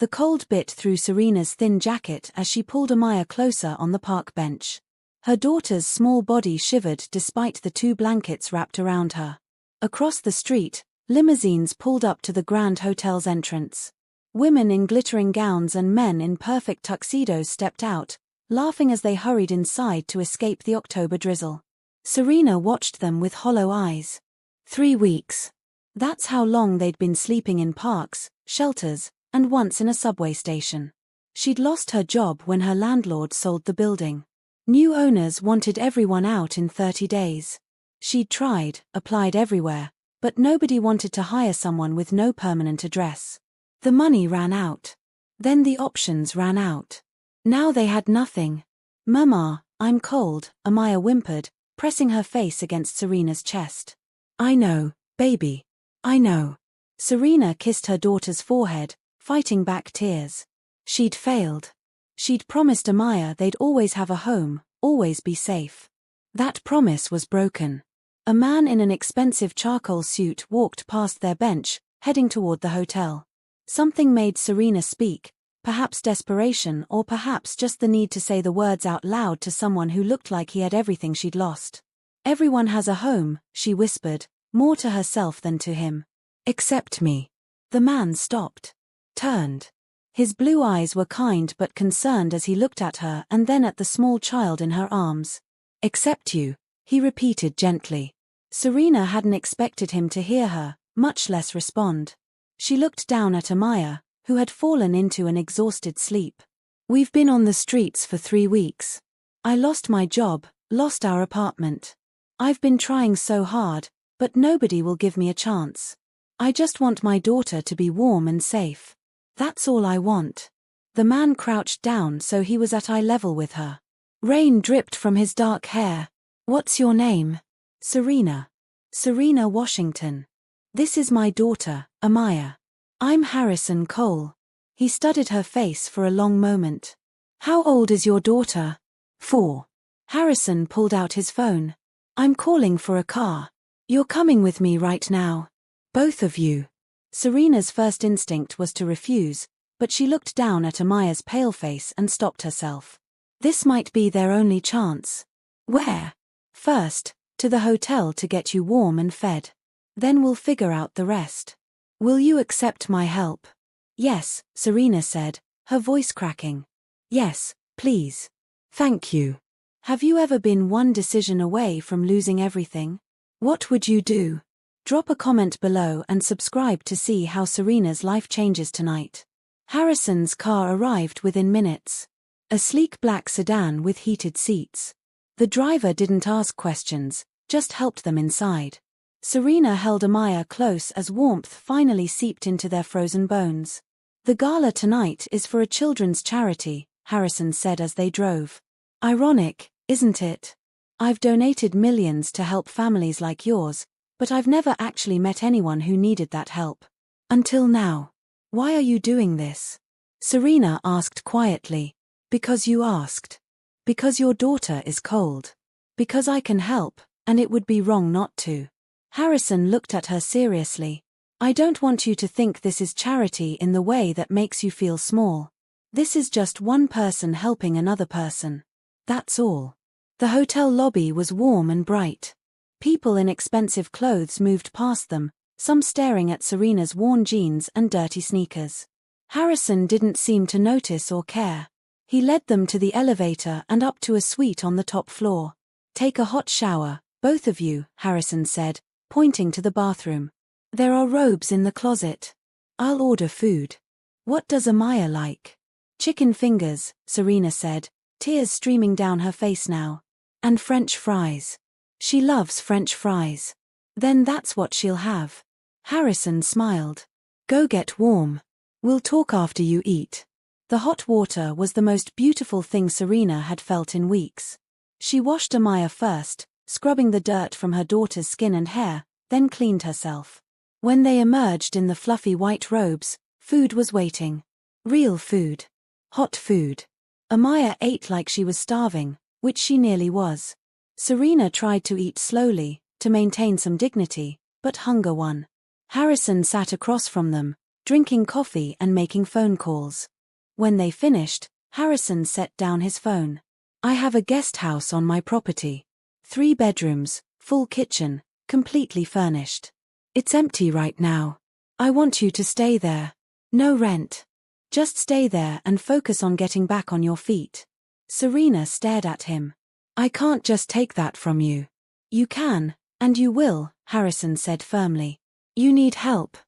The cold bit through Serena's thin jacket as she pulled Amaya closer on the park bench. Her daughter's small body shivered despite the 2 blankets wrapped around her. Across the street, limousines pulled up to the Grand Hotel's entrance. Women in glittering gowns and men in perfect tuxedos stepped out, laughing as they hurried inside to escape the October drizzle. Serena watched them with hollow eyes. 3 weeks. That's how long they'd been sleeping in parks, shelters, and once in a subway station. She'd lost her job when her landlord sold the building. New owners wanted everyone out in 30 days. She'd tried, applied everywhere, but nobody wanted to hire someone with no permanent address. The money ran out. Then the options ran out. Now they had nothing. "Mama, I'm cold," Amaya whimpered, pressing her face against Serena's chest. "I know, baby. I know." Serena kissed her daughter's forehead, fighting back tears. She'd failed. She'd promised Amaya they'd always have a home, always be safe. That promise was broken. A man in an expensive charcoal suit walked past their bench, heading toward the hotel. Something made Serena speak, perhaps desperation or perhaps just the need to say the words out loud to someone who looked like he had everything she'd lost. "Everyone has a home," she whispered, more to herself than to him. "Except me." The man stopped. Turned. His blue eyes were kind but concerned as he looked at her and then at the small child in her arms. "Except you," he repeated gently. Serena hadn't expected him to hear her, much less respond. She looked down at Amaya, who had fallen into an exhausted sleep. "We've been on the streets for 3 weeks. I lost my job, lost our apartment. I've been trying so hard, but nobody will give me a chance. I just want my daughter to be warm and safe. That's all I want." The man crouched down so he was at eye level with her. Rain dripped from his dark hair. "What's your name?" "Serena. Serena Washington. This is my daughter, Amaya. I'm Harrison Cole." He studied her face for a long moment. "How old is your daughter?" 4. Harrison pulled out his phone. "I'm calling for a car. You're coming with me right now. Both of you." Serena's first instinct was to refuse, but she looked down at Amaya's pale face and stopped herself. This might be their only chance. "Where?" "First, to the hotel to get you warm and fed. Then we'll figure out the rest. Will you accept my help?" "Yes," Serena said, her voice cracking. "Yes, please. Thank you." Have you ever been one decision away from losing everything? What would you do? Drop a comment below and subscribe to see how Serena's life changes tonight. Harrison's car arrived within minutes. A sleek black sedan with heated seats. The driver didn't ask questions, just helped them inside. Serena held Amaya close as warmth finally seeped into their frozen bones. "The gala tonight is for a children's charity," Harrison said as they drove. "Ironic, isn't it? I've donated millions to help families like yours, but I've never actually met anyone who needed that help. Until now. Why are you doing this?" Serena asked quietly. "Because you asked. Because your daughter is cold. Because I can help, and it would be wrong not to." Harrison looked at her seriously. "I don't want you to think this is charity in the way that makes you feel small. This is just one person helping another person. That's all." The hotel lobby was warm and bright. People in expensive clothes moved past them, some staring at Serena's worn jeans and dirty sneakers. Harrison didn't seem to notice or care. He led them to the elevator and up to a suite on the top floor. "Take a hot shower, both of you," Harrison said, pointing to the bathroom. "There are robes in the closet. I'll order food. What does Amaya like?" "Chicken fingers," Serena said, tears streaming down her face now. "And French fries. She loves French fries." "Then that's what she'll have." Harrison smiled. "Go get warm. We'll talk after you eat." The hot water was the most beautiful thing Serena had felt in weeks. She washed Amaya first, scrubbing the dirt from her daughter's skin and hair, then cleaned herself. When they emerged in the fluffy white robes, food was waiting. Real food. Hot food. Amaya ate like she was starving, which she nearly was. Serena tried to eat slowly, to maintain some dignity, but hunger won. Harrison sat across from them, drinking coffee and making phone calls. When they finished, Harrison set down his phone. I have a guest house on my property. 3 bedrooms, full kitchen, completely furnished. It's empty right now. I want you to stay there. No rent. Just stay there and focus on getting back on your feet. Serena stared at him. I can't just take that from you. You can, and you will, Harrison said firmly. You need help.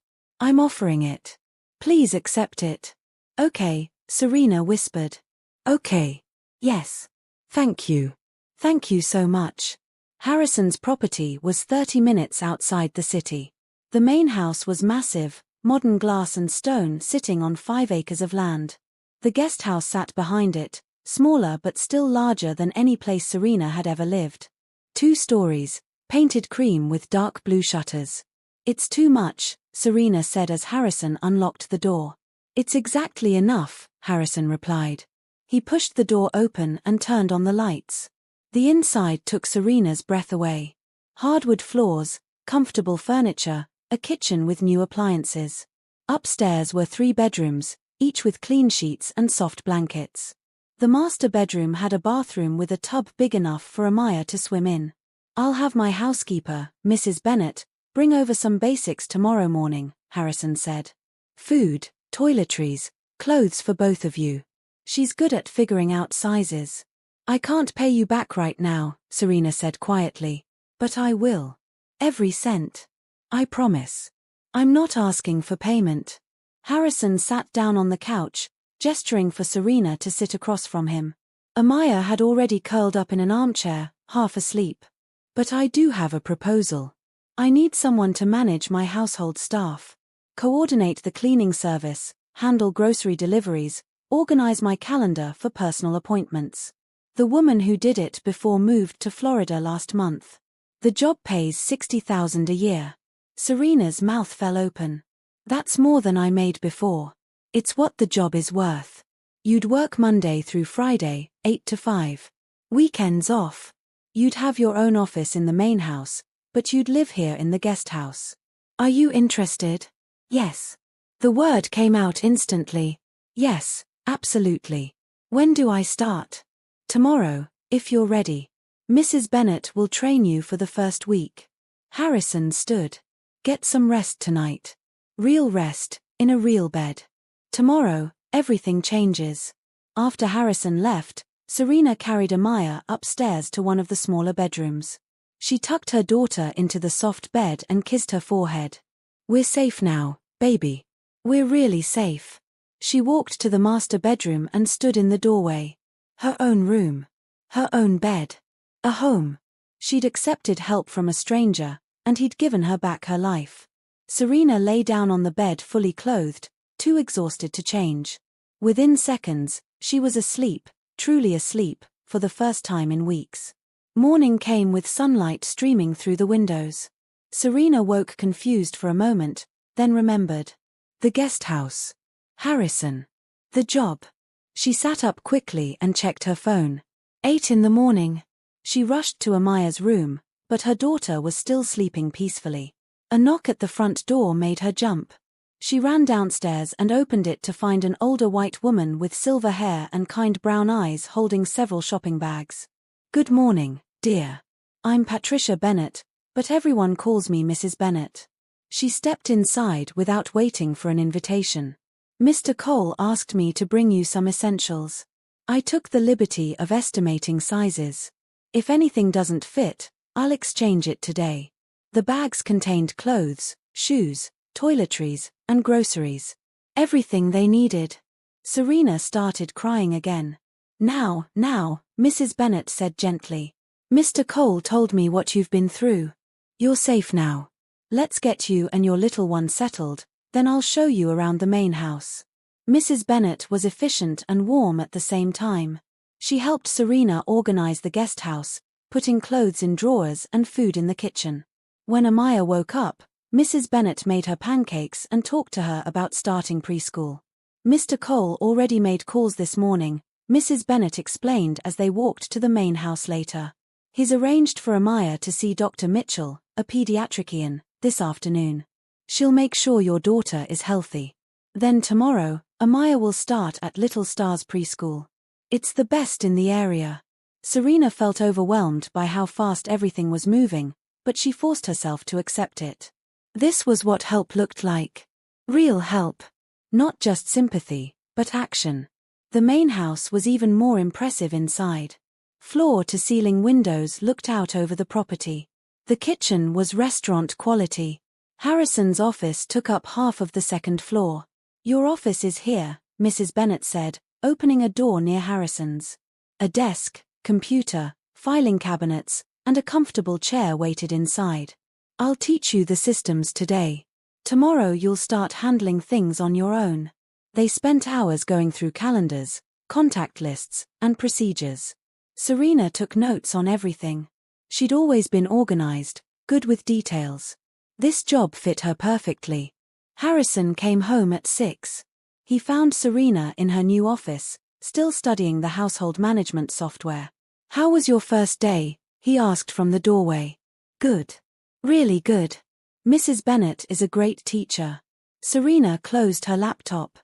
I'm offering it. Please accept it. Okay, Serena whispered. Okay. Yes. Thank you. Thank you so much. Harrison's property was 30 minutes outside the city. The main house was massive, modern glass and stone sitting on 5 acres of land. The guest house sat behind it, smaller but still larger than any place Serena had ever lived. 2 stories, painted cream with dark blue shutters. It's too much, Serena said as Harrison unlocked the door. It's exactly enough, Harrison replied. He pushed the door open and turned on the lights. The inside took Serena's breath away. Hardwood floors, comfortable furniture, a kitchen with new appliances. Upstairs were 3 bedrooms, each with clean sheets and soft blankets. The master bedroom had a bathroom with a tub big enough for Amaya to swim in. I'll have my housekeeper, Mrs. Bennett, bring over some basics tomorrow morning, Harrison said. Food, toiletries, clothes for both of you. She's good at figuring out sizes. I can't pay you back right now, Serena said quietly. But I will. Every cent. I promise. I'm not asking for payment. Harrison sat down on the couch, gesturing for Serena to sit across from him. Amaya had already curled up in an armchair, half asleep. But I do have a proposal. I need someone to manage my household staff. Coordinate the cleaning service, handle grocery deliveries, organize my calendar for personal appointments. The woman who did it before moved to Florida last month. The job pays $60,000 a year. Serena's mouth fell open. That's more than I made before. It's what the job is worth. You'd work Monday through Friday, 8 to 5. Weekends off. You'd have your own office in the main house, but you'd live here in the guest house. Are you interested? Yes. The word came out instantly. Yes, absolutely. When do I start? Tomorrow, if you're ready. Mrs. Bennett will train you for the first week. Harrison stood. Get some rest tonight. Real rest, in a real bed. Tomorrow, everything changes. After Harrison left, Serena carried Amaya upstairs to one of the smaller bedrooms. She tucked her daughter into the soft bed and kissed her forehead. We're safe now, baby. We're really safe. She walked to the master bedroom and stood in the doorway. Her own room. Her own bed. A home. She'd accepted help from a stranger, and he'd given her back her life. Serena lay down on the bed fully clothed, too exhausted to change. Within seconds, she was asleep, truly asleep, for the first time in weeks. Morning came with sunlight streaming through the windows. Serena woke confused for a moment, then remembered. The guest house. Harrison. The job. She sat up quickly and checked her phone. 8 in the morning. She rushed to Amaya's room, but her daughter was still sleeping peacefully. A knock at the front door made her jump. She ran downstairs and opened it to find an older white woman with silver hair and kind brown eyes holding several shopping bags. Good morning, dear. I'm Patricia Bennett, but everyone calls me Mrs. Bennett. She stepped inside without waiting for an invitation. Mr. Cole asked me to bring you some essentials. I took the liberty of estimating sizes. If anything doesn't fit, I'll exchange it today. The bags contained clothes, shoes, toiletries, and groceries. Everything they needed. Serena started crying again. Now, Mrs. Bennett said gently. Mr. Cole told me what you've been through. You're safe now. Let's get you and your little one settled, then I'll show you around the main house. Mrs. Bennett was efficient and warm at the same time. She helped Serena organize the guest house, putting clothes in drawers and food in the kitchen. When Amaya woke up, Mrs. Bennett made her pancakes and talked to her about starting preschool. Mr. Cole already made calls this morning, Mrs. Bennett explained as they walked to the main house later. He's arranged for Amaya to see Dr. Mitchell, a pediatrician, this afternoon. She'll make sure your daughter is healthy. Then tomorrow, Amaya will start at Little Stars Preschool. It's the best in the area. Serena felt overwhelmed by how fast everything was moving, but she forced herself to accept it. This was what help looked like. Real help. Not just sympathy, but action. The main house was even more impressive inside. Floor-to-ceiling windows looked out over the property. The kitchen was restaurant quality. Harrison's office took up half of the second floor. "Your office is here," Mrs. Bennet said, opening a door near Harrison's. A desk, computer, filing cabinets, and a comfortable chair waited inside. "I'll teach you the systems today. Tomorrow you'll start handling things on your own." They spent hours going through calendars, contact lists, and procedures. Serena took notes on everything. She'd always been organized, good with details. This job fit her perfectly. Harrison came home at 6. He found Serena in her new office, still studying the household management software. "How was your first day?" he asked from the doorway. "Good. Really good. Mrs. Bennet is a great teacher." Serena closed her laptop.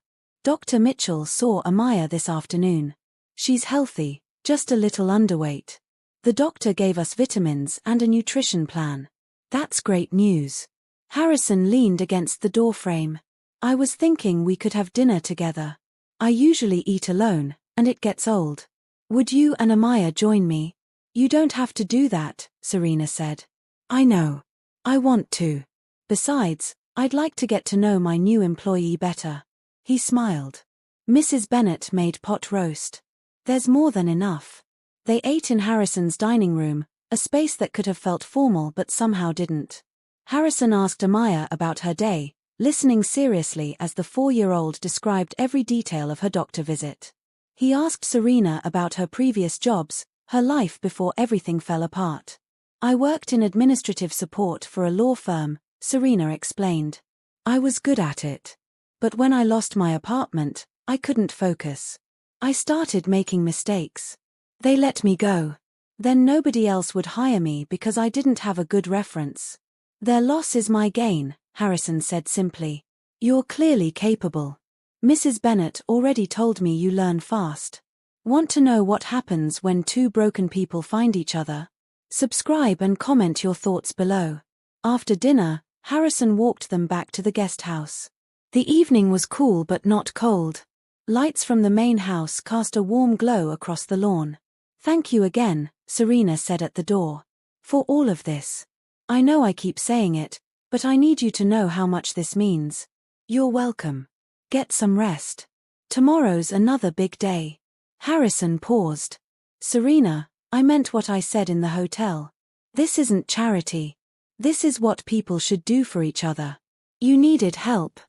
"Dr. Mitchell saw Amaya this afternoon. She's healthy, just a little underweight. The doctor gave us vitamins and a nutrition plan." "That's great news." Harrison leaned against the doorframe. "I was thinking we could have dinner together. I usually eat alone, and it gets old. Would you and Amaya join me?" "You don't have to do that," Serena said. "I know. I want to. Besides, I'd like to get to know my new employee better." He smiled. Mrs. Bennet made pot roast. "There's more than enough." They ate in Harrison's dining room, a space that could have felt formal but somehow didn't. Harrison asked Amaya about her day, listening seriously as the 4-year-old described every detail of her doctor visit. He asked Serena about her previous jobs, her life before everything fell apart. "I worked in administrative support for a law firm," Serena explained. "I was good at it. But when I lost my apartment, I couldn't focus. I started making mistakes. They let me go. Then nobody else would hire me because I didn't have a good reference. Their loss is my gain," Harrison said simply. "You're clearly capable. Mrs. Bennet already told me you learn fast. Want to know what happens when two broken people find each other? Subscribe and comment your thoughts below." After dinner, Harrison walked them back to the guest house. The evening was cool but not cold. Lights from the main house cast a warm glow across the lawn. "Thank you again," Serena said at the door. "For all of this. I know I keep saying it, but I need you to know how much this means." "You're welcome. Get some rest. Tomorrow's another big day." Harrison paused. "Serena, I meant what I said in the hotel. This isn't charity. This is what people should do for each other. You needed help.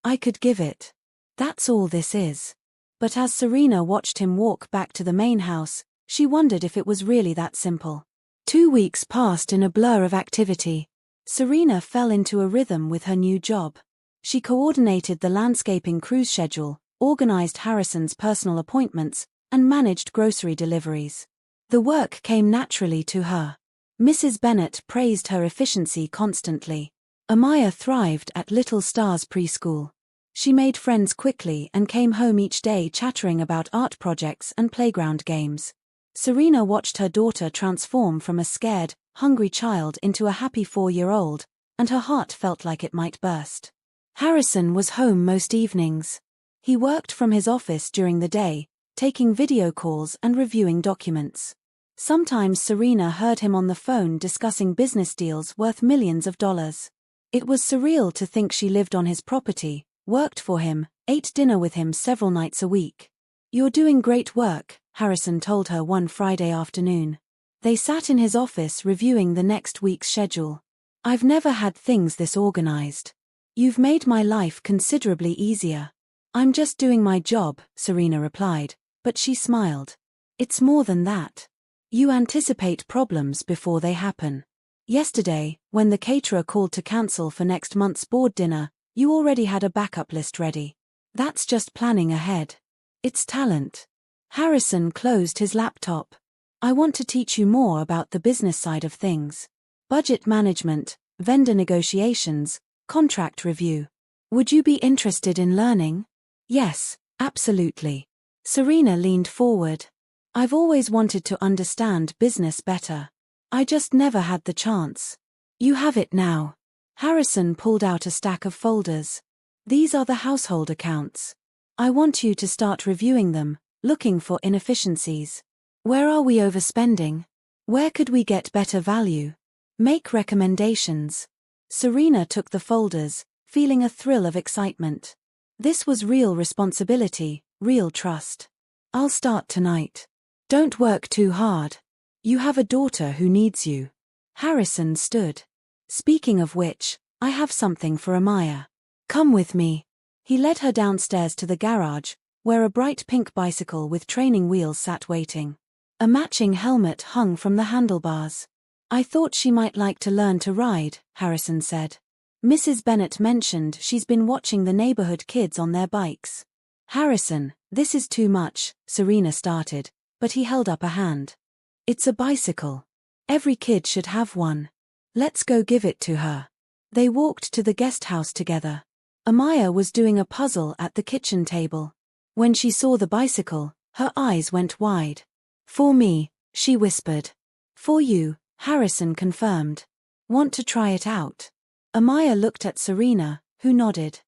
I could give it. That's all this is." But as Serena watched him walk back to the main house, she wondered if it was really that simple. 2 weeks passed in a blur of activity. Serena fell into a rhythm with her new job. She coordinated the landscaping cruise schedule, organized Harrison's personal appointments, and managed grocery deliveries. The work came naturally to her. Mrs. Bennet praised her efficiency constantly. Amaya thrived at Little Stars Preschool. She made friends quickly and came home each day chattering about art projects and playground games. Serena watched her daughter transform from a scared, hungry child into a happy 4-year-old, and her heart felt like it might burst. Harrison was home most evenings. He worked from his office during the day, taking video calls and reviewing documents. Sometimes Serena heard him on the phone discussing business deals worth millions of dollars. It was surreal to think she lived on his property, worked for him, ate dinner with him several nights a week. "You're doing great work," Harrison told her one Friday afternoon. They sat in his office reviewing the next week's schedule. "I've never had things this organized. You've made my life considerably easier." "I'm just doing my job," Serena replied, but she smiled. "It's more than that. You anticipate problems before they happen. Yesterday, when the caterer called to cancel for next month's board dinner, you already had a backup list ready. That's just planning ahead. It's talent." Harrison closed his laptop. "I want to teach you more about the business side of things. Budget management, vendor negotiations, contract review. Would you be interested in learning? Yes, absolutely. Serena leaned forward. I've always wanted to understand business better. I just never had the chance. You have it now. Harrison pulled out a stack of folders. These are the household accounts. I want you to start reviewing them, looking for inefficiencies. Where are we overspending? Where could we get better value? Make recommendations. Serena took the folders, feeling a thrill of excitement. This was real responsibility, real trust. I'll start tonight. Don't work too hard. You have a daughter who needs you. Harrison stood. Speaking of which, I have something for Amaya. Come with me. He led her downstairs to the garage, where a bright pink bicycle with training wheels sat waiting. A matching helmet hung from the handlebars. I thought she might like to learn to ride, Harrison said. Mrs. Bennett mentioned she's been watching the neighborhood kids on their bikes. Harrison, this is too much, Serena started, but he held up a hand. It's a bicycle. Every kid should have one. Let's go give it to her. They walked to the guest house together. Amaya was doing a puzzle at the kitchen table. When she saw the bicycle, her eyes went wide. For me, she whispered. For you, Harrison confirmed. Want to try it out? Amaya looked at Serena, who nodded.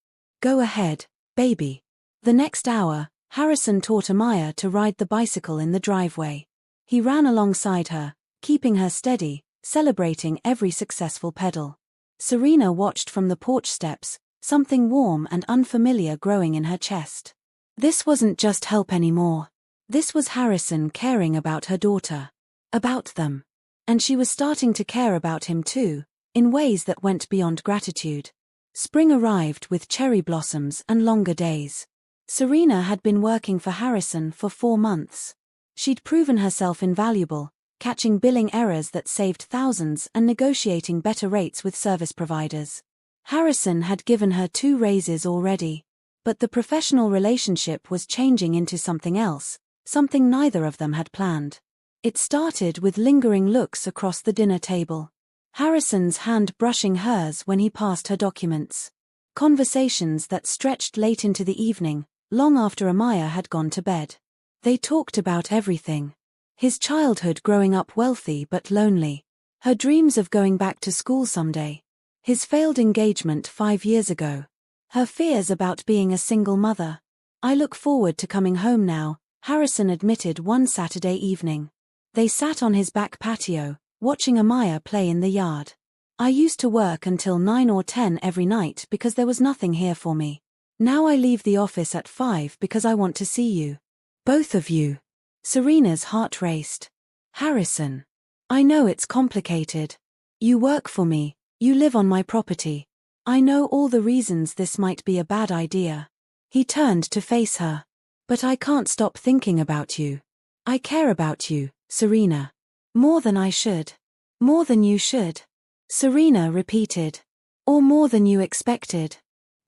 Go ahead, baby. The next hour, Harrison taught Amaya to ride the bicycle in the driveway. He ran alongside her, keeping her steady, celebrating every successful pedal. Serena watched from the porch steps, something warm and unfamiliar growing in her chest. This wasn't just help anymore. This was Harrison caring about her daughter. About them. And she was starting to care about him too, in ways that went beyond gratitude. Spring arrived with cherry blossoms and longer days. Serena had been working for Harrison for 4 months. She'd proven herself invaluable, catching billing errors that saved thousands and negotiating better rates with service providers. Harrison had given her 2 raises already. But the professional relationship was changing into something else, something neither of them had planned. It started with lingering looks across the dinner table. Harrison's hand brushing hers when he passed her documents. Conversations that stretched late into the evening, long after Amaya had gone to bed. They talked about everything. His childhood growing up wealthy but lonely. Her dreams of going back to school someday. His failed engagement 5 years ago. Her fears about being a single mother. I look forward to coming home now, Harrison admitted one Saturday evening. They sat on his back patio, watching Amaya play in the yard. I used to work until 9 or 10 every night because there was nothing here for me. Now I leave the office at 5 because I want to see you. Both of you. Serena's heart raced. Harrison. I know it's complicated. You work for me, you live on my property. I know all the reasons this might be a bad idea. He turned to face her. But I can't stop thinking about you. I care about you, Serena. More than I should. More than you should. Serena repeated. Or more than you expected.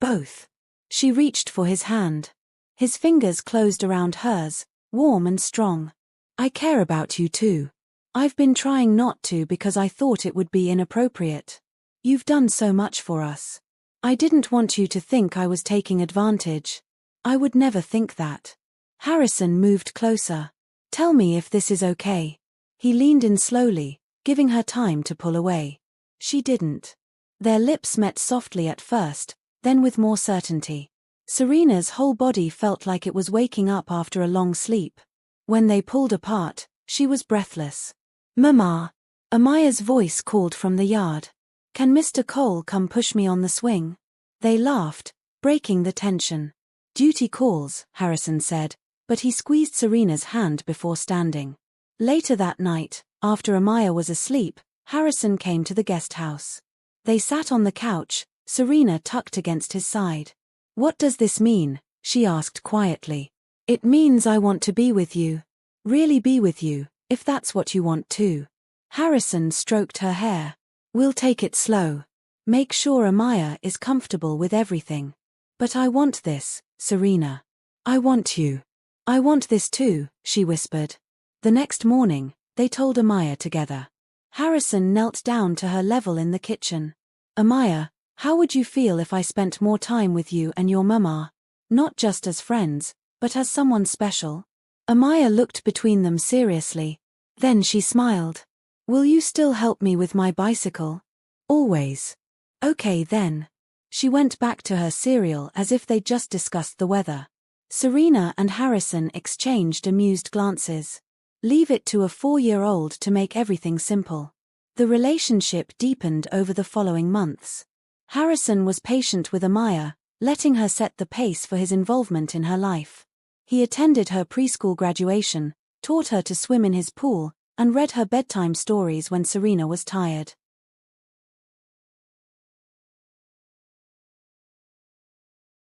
Both. She reached for his hand. His fingers closed around hers, warm and strong. I care about you too. I've been trying not to because I thought it would be inappropriate. You've done so much for us. I didn't want you to think I was taking advantage. I would never think that. Harrison moved closer. Tell me if this is okay. He leaned in slowly, giving her time to pull away. She didn't. Their lips met softly at first, then with more certainty. Serena's whole body felt like it was waking up after a long sleep. When they pulled apart, she was breathless. Mama! Amaya's voice called from the yard. Can Mr. Cole come push me on the swing? They laughed, breaking the tension. Duty calls, Harrison said, but he squeezed Serena's hand before standing. Later that night, after Amaya was asleep, Harrison came to the guest house. They sat on the couch, Serena tucked against his side. What does this mean? She asked quietly. It means I want to be with you. Really be with you, if that's what you want too. Harrison stroked her hair. We'll take it slow. Make sure Amaya is comfortable with everything. But I want this, Serena. I want you. I want this too, she whispered. The next morning, they told Amaya together. Harrison knelt down to her level in the kitchen. Amaya, How would you feel if I spent more time with you and your mama? Not just as friends, but as someone special? Amaya looked between them seriously. Then she smiled. Will you still help me with my bicycle? Always. Okay then. She went back to her cereal as if they'd just discussed the weather. Serena and Harrison exchanged amused glances. Leave it to a 4-year-old to make everything simple. The relationship deepened over the following months. Harrison was patient with Amaya, letting her set the pace for his involvement in her life. He attended her preschool graduation, taught her to swim in his pool, and read her bedtime stories when Serena was tired.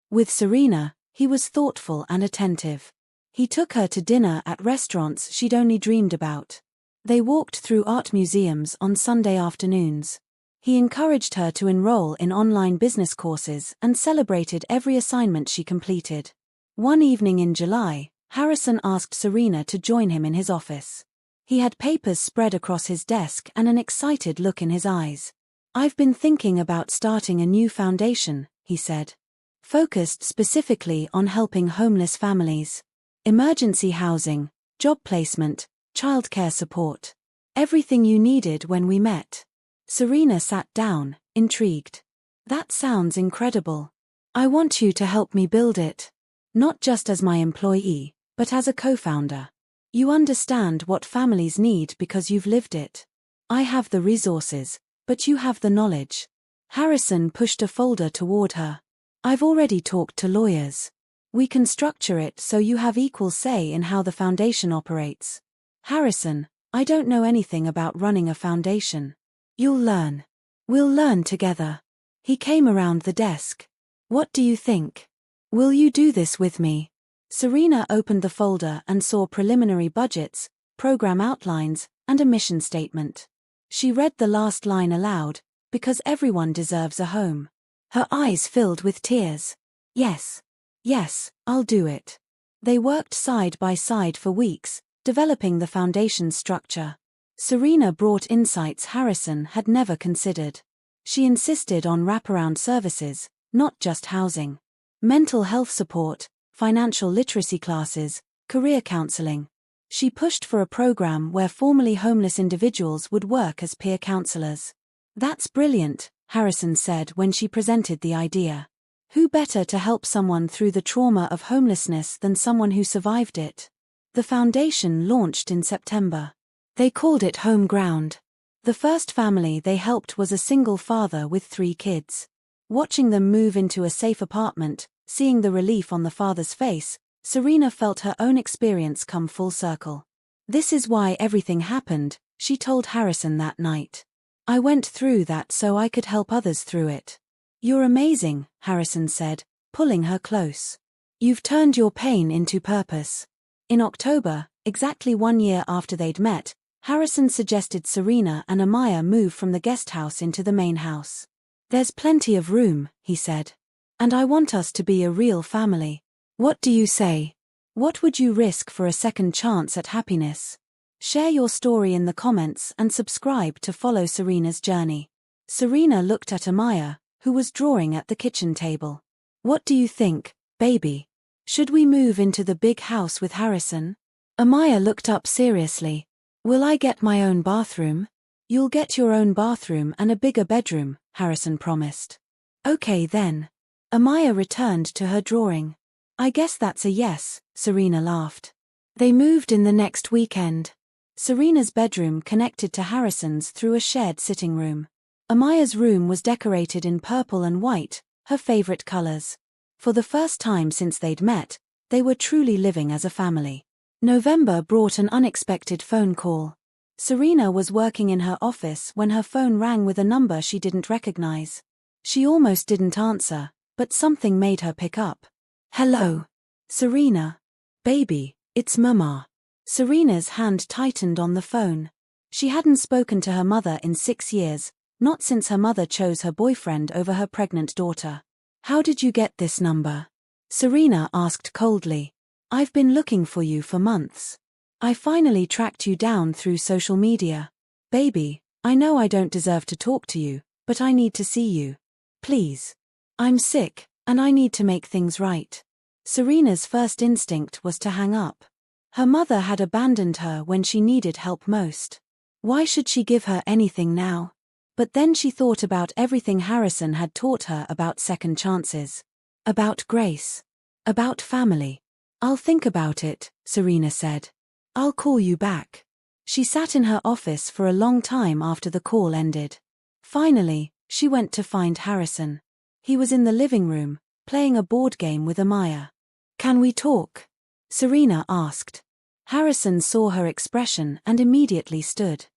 With Serena, he was thoughtful and attentive. He took her to dinner at restaurants she'd only dreamed about. They walked through art museums on Sunday afternoons. He encouraged her to enroll in online business courses and celebrated every assignment she completed. One evening in July, Harrison asked Serena to join him in his office. He had papers spread across his desk and an excited look in his eyes. I've been thinking about starting a new foundation, he said. Focused specifically on helping homeless families. Emergency housing, job placement, childcare support. Everything you needed when we met. Serena sat down, intrigued. That sounds incredible. I want you to help me build it. Not just as my employee, but as a co-founder. You understand what families need because you've lived it. I have the resources, but you have the knowledge. Harrison pushed a folder toward her. I've already talked to lawyers. We can structure it so you have equal say in how the foundation operates. Harrison, I don't know anything about running a foundation. You'll learn. We'll learn together. He came around the desk. What do you think? Will you do this with me? Serena opened the folder and saw preliminary budgets, program outlines, and a mission statement. She read the last line aloud, because everyone deserves a home. Her eyes filled with tears. Yes. Yes, I'll do it. They worked side by side for weeks, developing the foundation structure. Serena brought insights Harrison had never considered. She insisted on wraparound services, not just housing. Mental health support, financial literacy classes, career counseling. She pushed for a program where formerly homeless individuals would work as peer counselors. That's brilliant, Harrison said when she presented the idea. Who better to help someone through the trauma of homelessness than someone who survived it? The foundation launched in September. They called it Home Ground. The first family they helped was a single father with 3 kids. Watching them move into a safe apartment, seeing the relief on the father's face, Serena felt her own experience come full circle. This is why everything happened, she told Harrison that night. I went through that so I could help others through it. You're amazing, Harrison said, pulling her close. You've turned your pain into purpose. In October, exactly 1 year after they'd met, Harrison suggested Serena and Amaya move from the guest house into the main house. There's plenty of room, he said. And I want us to be a real family. What do you say? What would you risk for a second chance at happiness? Share your story in the comments and subscribe to follow Serena's journey. Serena looked at Amaya, who was drawing at the kitchen table. What do you think, baby? Should we move into the big house with Harrison? Amaya looked up seriously. Will I get my own bathroom? You'll get your own bathroom and a bigger bedroom, Harrison promised. Okay then. Amaya returned to her drawing. I guess that's a yes, Serena laughed. They moved in the next weekend. Serena's bedroom connected to Harrison's through a shared sitting room. Amaya's room was decorated in purple and white, her favorite colors. For the first time since they'd met, they were truly living as a family. November brought an unexpected phone call. Serena was working in her office when her phone rang with a number she didn't recognize. She almost didn't answer, but something made her pick up. Hello. Serena. Baby, it's Mama. Serena's hand tightened on the phone. She hadn't spoken to her mother in 6 years, not since her mother chose her boyfriend over her pregnant daughter. How did you get this number? Serena asked coldly. I've been looking for you for months. I finally tracked you down through social media. Baby, I know I don't deserve to talk to you, but I need to see you. Please. I'm sick, and I need to make things right. Serena's first instinct was to hang up. Her mother had abandoned her when she needed help most. Why should she give her anything now? But then she thought about everything Harrison had taught her about second chances. About grace. About family. I'll think about it, Serena said. I'll call you back. She sat in her office for a long time after the call ended. Finally, she went to find Harrison. He was in the living room, playing a board game with Amaya. Can we talk? Serena asked. Harrison saw her expression and immediately stood.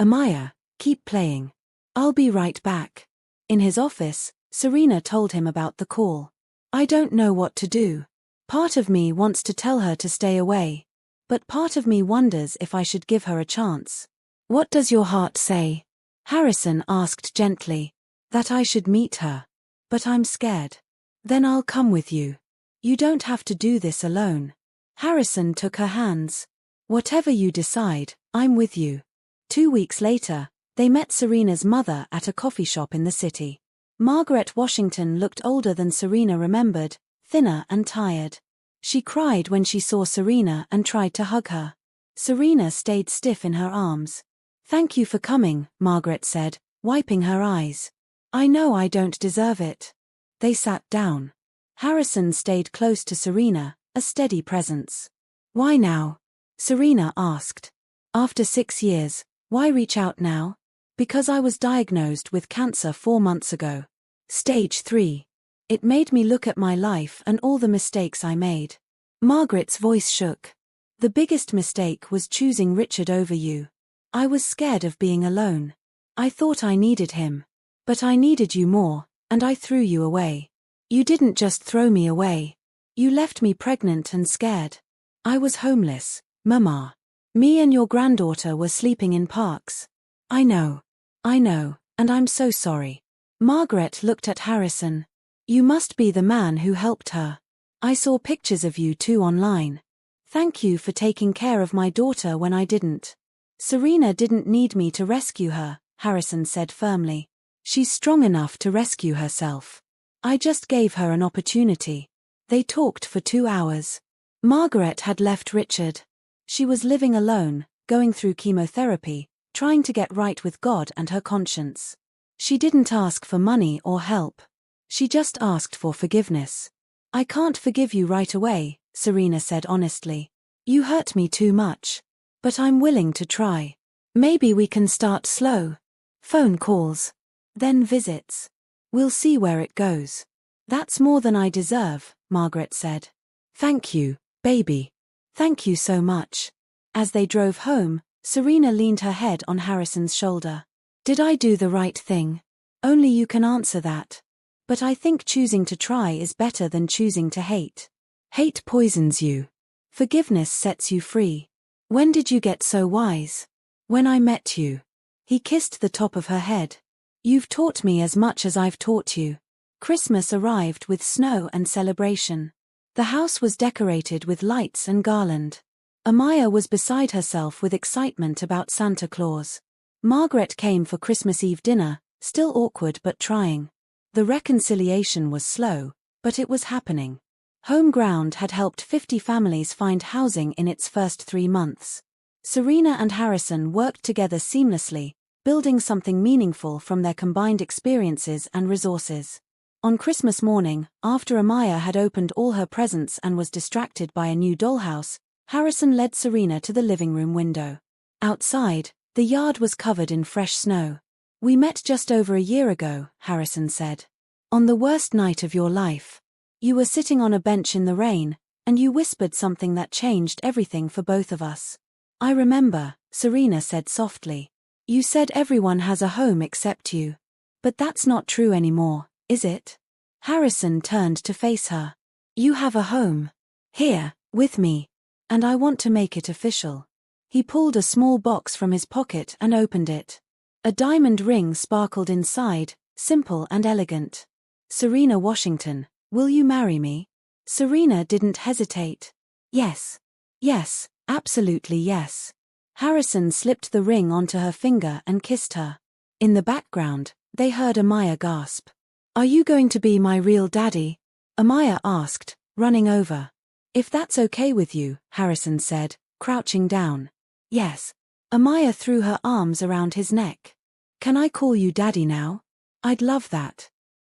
Amaya, keep playing. I'll be right back. In his office, Serena told him about the call. I don't know what to do. Part of me wants to tell her to stay away. But part of me wonders if I should give her a chance. What does your heart say? Harrison asked gently. That I should meet her. But I'm scared. Then I'll come with you. You don't have to do this alone. Harrison took her hands. Whatever you decide, I'm with you. 2 weeks later, they met Serena's mother at a coffee shop in the city. Margaret Washington looked older than Serena remembered, thinner and tired. She cried when she saw Serena and tried to hug her. Serena stayed stiff in her arms. Thank you for coming, Margaret said, wiping her eyes. I know I don't deserve it. They sat down. Harrison stayed close to Serena, a steady presence. Why now? Serena asked. After 6 years, why reach out now? Because I was diagnosed with cancer 4 months ago. Stage 3. It made me look at my life and all the mistakes I made. Margaret's voice shook. The biggest mistake was choosing Richard over you. I was scared of being alone. I thought I needed him. But I needed you more, and I threw you away. You didn't just throw me away. You left me pregnant and scared. I was homeless, Mama. Me and your granddaughter were sleeping in parks. I know, and I'm so sorry. Margaret looked at Harrison. You must be the man who helped her. I saw pictures of you two online. Thank you for taking care of my daughter when I didn't. Serena didn't need me to rescue her, Harrison said firmly. She's strong enough to rescue herself. I just gave her an opportunity. They talked for 2 hours. Margaret had left Richard. She was living alone, going through chemotherapy, trying to get right with God and her conscience. She didn't ask for money or help. She just asked for forgiveness. I can't forgive you right away, Serena said honestly. You hurt me too much. But I'm willing to try. Maybe we can start slow. Phone calls. Then visits. We'll see where it goes. That's more than I deserve, Margaret said. Thank you, baby. Thank you so much. As they drove home, Serena leaned her head on Harrison's shoulder. Did I do the right thing? Only you can answer that. But I think choosing to try is better than choosing to hate. Hate poisons you. Forgiveness sets you free. When did you get so wise? When I met you. He kissed the top of her head. You've taught me as much as I've taught you. Christmas arrived with snow and celebration. The house was decorated with lights and garland. Amaya was beside herself with excitement about Santa Claus. Margaret came for Christmas Eve dinner, still awkward but trying. The reconciliation was slow, but it was happening. Home Ground had helped 50 families find housing in its first 3 months. Serena and Harrison worked together seamlessly, building something meaningful from their combined experiences and resources. On Christmas morning, after Amaya had opened all her presents and was distracted by a new dollhouse, Harrison led Serena to the living room window. Outside, the yard was covered in fresh snow. We met just over a year ago, Harrison said. On the worst night of your life. You were sitting on a bench in the rain, and you whispered something that changed everything for both of us. I remember, Serena said softly. You said everyone has a home except you. But that's not true anymore, is it? Harrison turned to face her. You have a home. Here, with me. And I want to make it official. He pulled a small box from his pocket and opened it. A diamond ring sparkled inside, simple and elegant. Serena Washington, will you marry me? Serena didn't hesitate. Yes. Yes, absolutely yes. Harrison slipped the ring onto her finger and kissed her. In the background, they heard Amaya gasp. Are you going to be my real daddy? Amaya asked, running over. If that's okay with you, Harrison said, crouching down. Yes. Amaya threw her arms around his neck. Can I call you daddy now? I'd love that.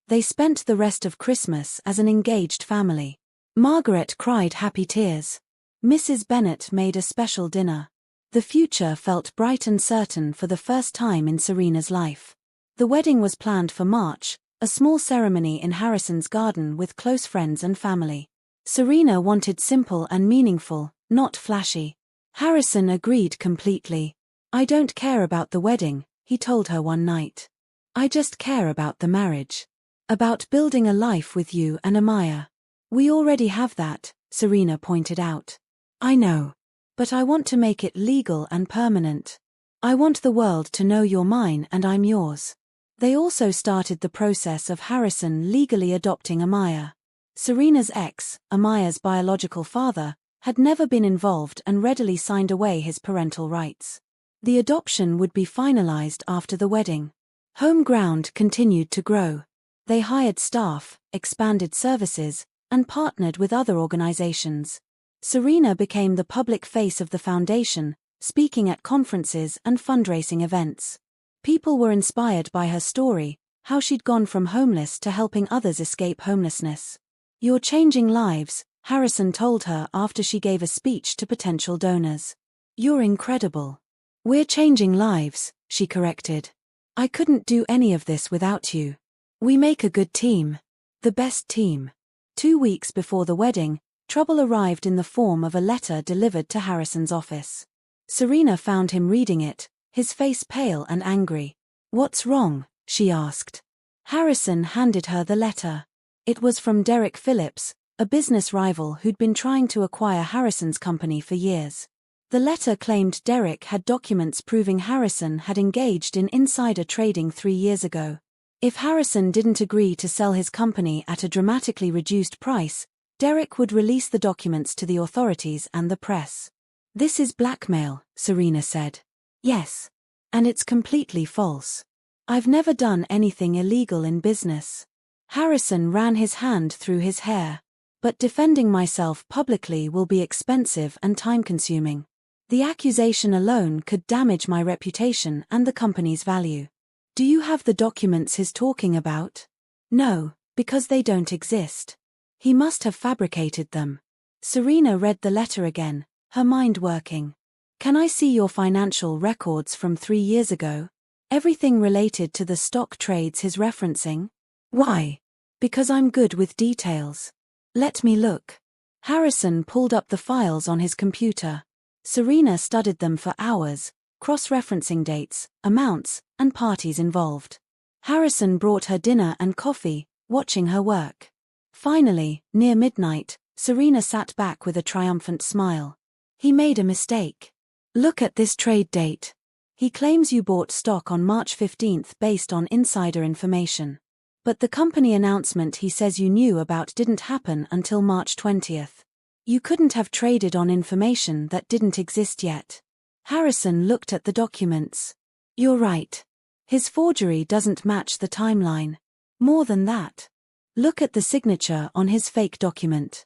They spent the rest of Christmas as an engaged family. Margaret cried happy tears. Mrs. Bennet made a special dinner. The future felt bright and certain for the first time in Serena's life. The wedding was planned for March, a small ceremony in Harrison's garden with close friends and family. Serena wanted simple and meaningful, not flashy. Harrison agreed completely. I don't care about the wedding, he told her one night. I just care about the marriage. About building a life with you and Amaya. We already have that, Serena pointed out. I know. But I want to make it legal and permanent. I want the world to know you're mine and I'm yours. They also started the process of Harrison legally adopting Amaya. Serena's ex, Amaya's biological father, had never been involved and readily signed away his parental rights. The adoption would be finalized after the wedding. Home ground continued to grow. They hired staff, expanded services, and partnered with other organizations. Serena became the public face of the foundation, speaking at conferences and fundraising events. People were inspired by her story, how she'd gone from homeless to helping others escape homelessness. You're changing lives, Harrison told her after she gave a speech to potential donors. You're incredible. We're changing lives, she corrected. I couldn't do any of this without you. We make a good team. The best team. 2 weeks before the wedding, trouble arrived in the form of a letter delivered to Harrison's office. Serena found him reading it, his face pale and angry. What's wrong? She asked. Harrison handed her the letter. It was from Derek Phillips, a business rival who'd been trying to acquire Harrison's company for years. The letter claimed Derek had documents proving Harrison had engaged in insider trading 3 years ago. If Harrison didn't agree to sell his company at a dramatically reduced price, Derek would release the documents to the authorities and the press. This is blackmail, Serena said. Yes. And it's completely false. I've never done anything illegal in business. Harrison ran his hand through his hair. But defending myself publicly will be expensive and time-consuming. The accusation alone could damage my reputation and the company's value. Do you have the documents he's talking about? No, because they don't exist. He must have fabricated them. Serena read the letter again, her mind working. Can I see your financial records from 3 years ago? Everything related to the stock trades he's referencing? Why? Because I'm good with details. Let me look. Harrison pulled up the files on his computer. Serena studied them for hours, cross-referencing dates, amounts, and parties involved. Harrison brought her dinner and coffee, watching her work. Finally, near midnight, Serena sat back with a triumphant smile. He made a mistake. Look at this trade date. He claims you bought stock on March 15th based on insider information. But the company announcement he says you knew about didn't happen until March 20th. You couldn't have traded on information that didn't exist yet. Harrison looked at the documents. You're right. His forgery doesn't match the timeline. More than that. Look at the signature on his fake document.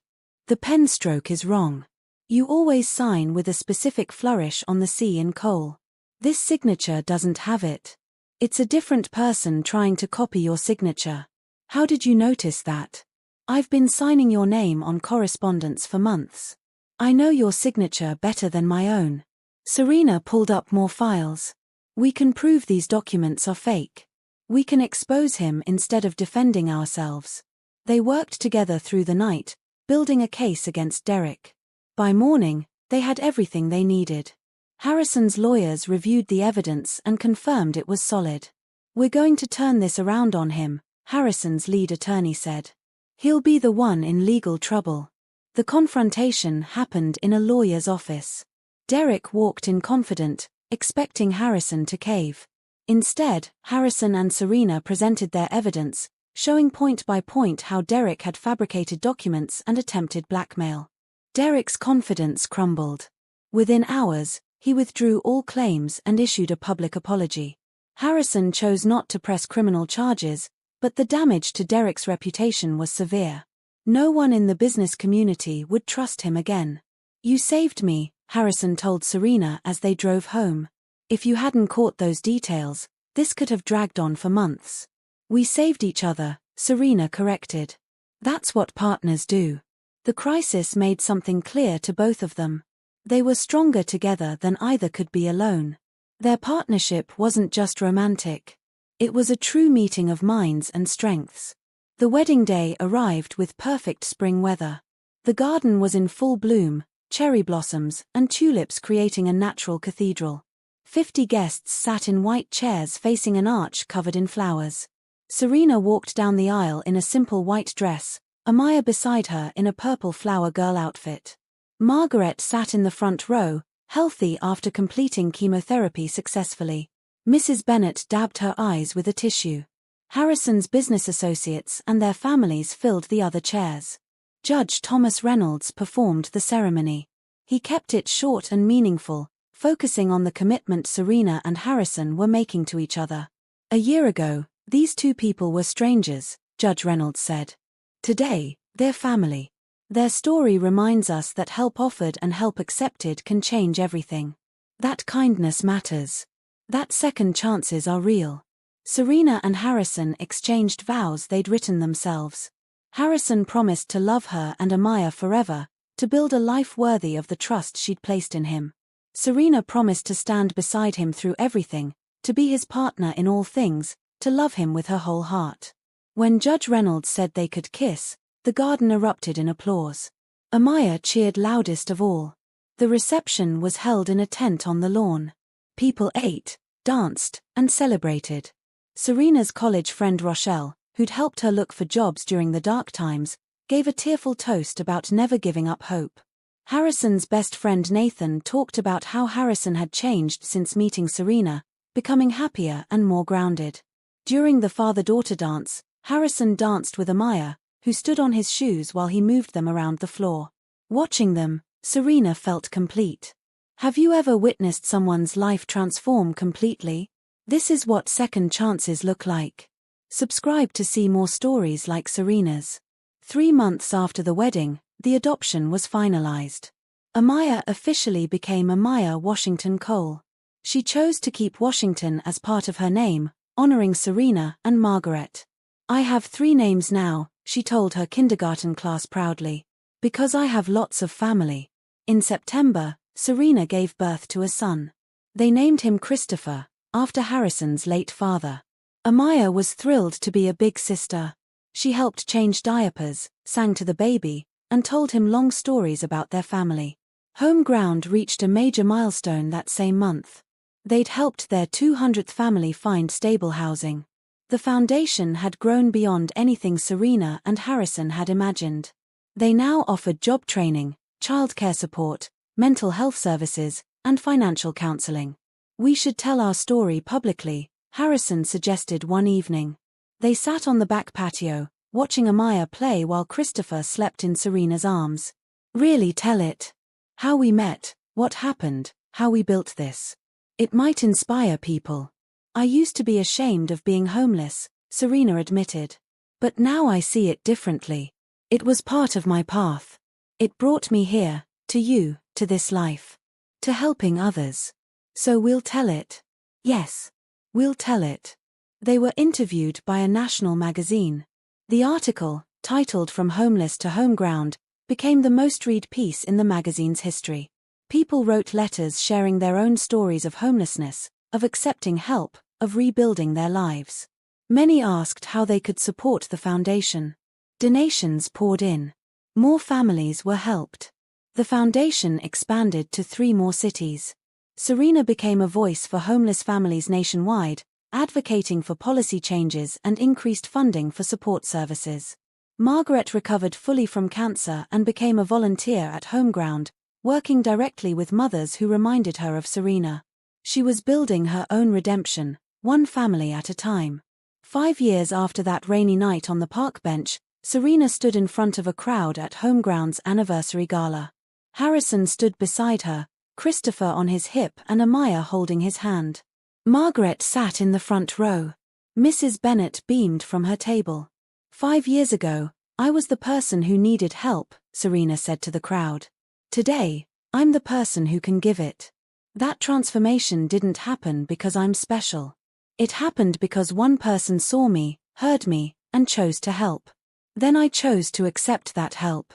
The pen stroke is wrong. You always sign with a specific flourish on the C in Cole. This signature doesn't have it. It's a different person trying to copy your signature. How did you notice that? I've been signing your name on correspondence for months. I know your signature better than my own. Serena pulled up more files. We can prove these documents are fake. We can expose him instead of defending ourselves. They worked together through the night, building a case against Derek. By morning, they had everything they needed. Harrison's lawyers reviewed the evidence and confirmed it was solid. We're going to turn this around on him, Harrison's lead attorney said. He'll be the one in legal trouble. The confrontation happened in a lawyer's office. Derek walked in confident, expecting Harrison to cave. Instead, Harrison and Serena presented their evidence, showing point by point how Derek had fabricated documents and attempted blackmail. Derek's confidence crumbled. Within hours, he withdrew all claims and issued a public apology. Harrison chose not to press criminal charges, But the damage to Derek's reputation was severe. No one in the business community would trust him again. "You saved me," Harrison told Serena as they drove home. "If you hadn't caught those details, this could have dragged on for months." "We saved each other," Serena corrected. "That's what partners do." The crisis made something clear to both of them. They were stronger together than either could be alone. Their partnership wasn't just romantic. It was a true meeting of minds and strengths. The wedding day arrived with perfect spring weather. The garden was in full bloom, cherry blossoms and tulips creating a natural cathedral. 50 guests sat in white chairs facing an arch covered in flowers. Serena walked down the aisle in a simple white dress, Amaya beside her in a purple flower girl outfit. Margaret sat in the front row, healthy after completing chemotherapy successfully. Mrs. Bennet dabbed her eyes with a tissue. Harrison's business associates and their families filled the other chairs. Judge Thomas Reynolds performed the ceremony. He kept it short and meaningful, focusing on the commitment Serena and Harrison were making to each other. "A year ago, these two people were strangers," Judge Reynolds said. "Today, they're family. Their story reminds us that help offered and help accepted can change everything. That kindness matters. That second chances are real." Serena and Harrison exchanged vows they'd written themselves. Harrison promised to love her and Amaya forever, to build a life worthy of the trust she'd placed in him. Serena promised to stand beside him through everything, to be his partner in all things, to love him with her whole heart. When Judge Reynolds said they could kiss, the garden erupted in applause. Amaya cheered loudest of all. The reception was held in a tent on the lawn. People ate, danced, and celebrated. Serena's college friend Rochelle, who'd helped her look for jobs during the dark times, gave a tearful toast about never giving up hope. Harrison's best friend Nathan talked about how Harrison had changed since meeting Serena, becoming happier and more grounded. During the father-daughter dance, Harrison danced with Amaya, who stood on his shoes while he moved them around the floor. Watching them, Serena felt complete. Have you ever witnessed someone's life transform completely? This is what second chances look like. Subscribe to see more stories like Serena's. 3 months after the wedding, the adoption was finalized. Amaya officially became Amaya Washington Cole. She chose to keep Washington as part of her name, honoring Serena and Margaret. "I have 3 names now," she told her kindergarten class proudly. "Because I have lots of family." In September, Serena gave birth to a son. They named him Christopher, after Harrison's late father. Amaya was thrilled to be a big sister. She helped change diapers, sang to the baby, and told him long stories about their family. Home Ground reached a major milestone that same month. They'd helped their 200th family find stable housing. The foundation had grown beyond anything Serena and Harrison had imagined. They now offered job training, childcare support, mental health services, and financial counseling. "We should tell our story publicly," Harrison suggested one evening. They sat on the back patio, watching Amaya play while Christopher slept in Serena's arms. "Really tell it. How we met, what happened, how we built this. It might inspire people. I used to be ashamed of being homeless," Serena admitted. "But now I see it differently. It was part of my path. It brought me here, to you, to this life. To helping others. So we'll tell it. Yes. We'll tell it." They were interviewed by a national magazine. The article, titled "From Homeless to Home Ground," became the most read piece in the magazine's history. People wrote letters sharing their own stories of homelessness, of accepting help, of rebuilding their lives. Many asked how they could support the foundation. Donations poured in. More families were helped. The foundation expanded to 3 more cities. Serena became a voice for homeless families nationwide, advocating for policy changes and increased funding for support services. Margaret recovered fully from cancer and became a volunteer at Home Ground, working directly with mothers who reminded her of Serena. She was building her own redemption, one family at a time. 5 years after that rainy night on the park bench, Serena stood in front of a crowd at Home Ground's anniversary gala. Harrison stood beside her, Christopher on his hip and Amaya holding his hand. Margaret sat in the front row. Mrs. Bennet beamed from her table. 5 years ago, I was the person who needed help, Serena said to the crowd. Today, I'm the person who can give it. That transformation didn't happen because I'm special. It happened because one person saw me, heard me, and chose to help. Then I chose to accept that help.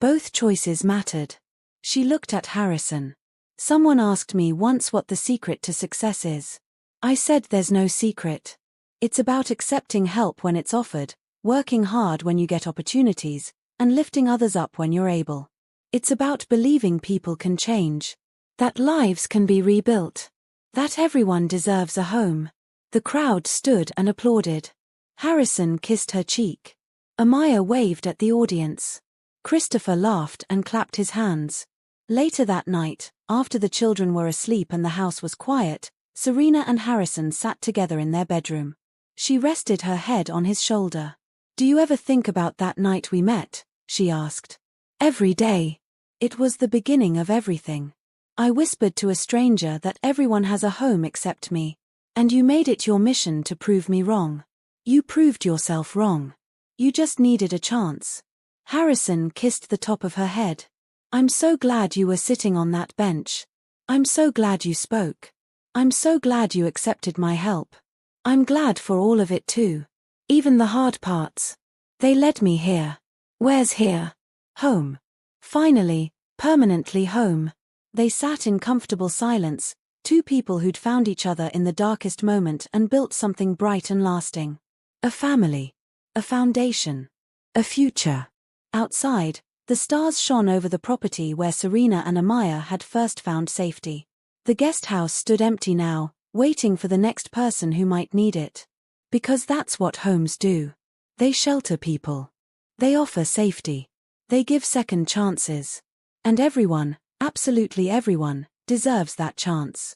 Both choices mattered. She looked at Harrison. Someone asked me once what the secret to success is. I said there's no secret. It's about accepting help when it's offered, working hard when you get opportunities, and lifting others up when you're able. It's about believing people can change, that lives can be rebuilt, that everyone deserves a home. The crowd stood and applauded. Harrison kissed her cheek. Amaya waved at the audience. Christopher laughed and clapped his hands. Later that night, after the children were asleep and the house was quiet, Serena and Harrison sat together in their bedroom. She rested her head on his shoulder. "Do you ever think about that night we met?" she asked. "Every day. It was the beginning of everything. I whispered to a stranger that everyone has a home except me. And you made it your mission to prove me wrong. You proved yourself wrong. You just needed a chance." Harrison kissed the top of her head. "I'm so glad you were sitting on that bench. I'm so glad you spoke. I'm so glad you accepted my help. I'm glad for all of it too. Even the hard parts. They led me here. Where's here? Home. Finally, permanently home." They sat in comfortable silence, two people who'd found each other in the darkest moment and built something bright and lasting. A family. A foundation. A future. Outside, the stars shone over the property where Serena and Amaya had first found safety. The guest house stood empty now, waiting for the next person who might need it. Because that's what homes do. They shelter people. They offer safety. They give second chances. And everyone, absolutely everyone, deserves that chance.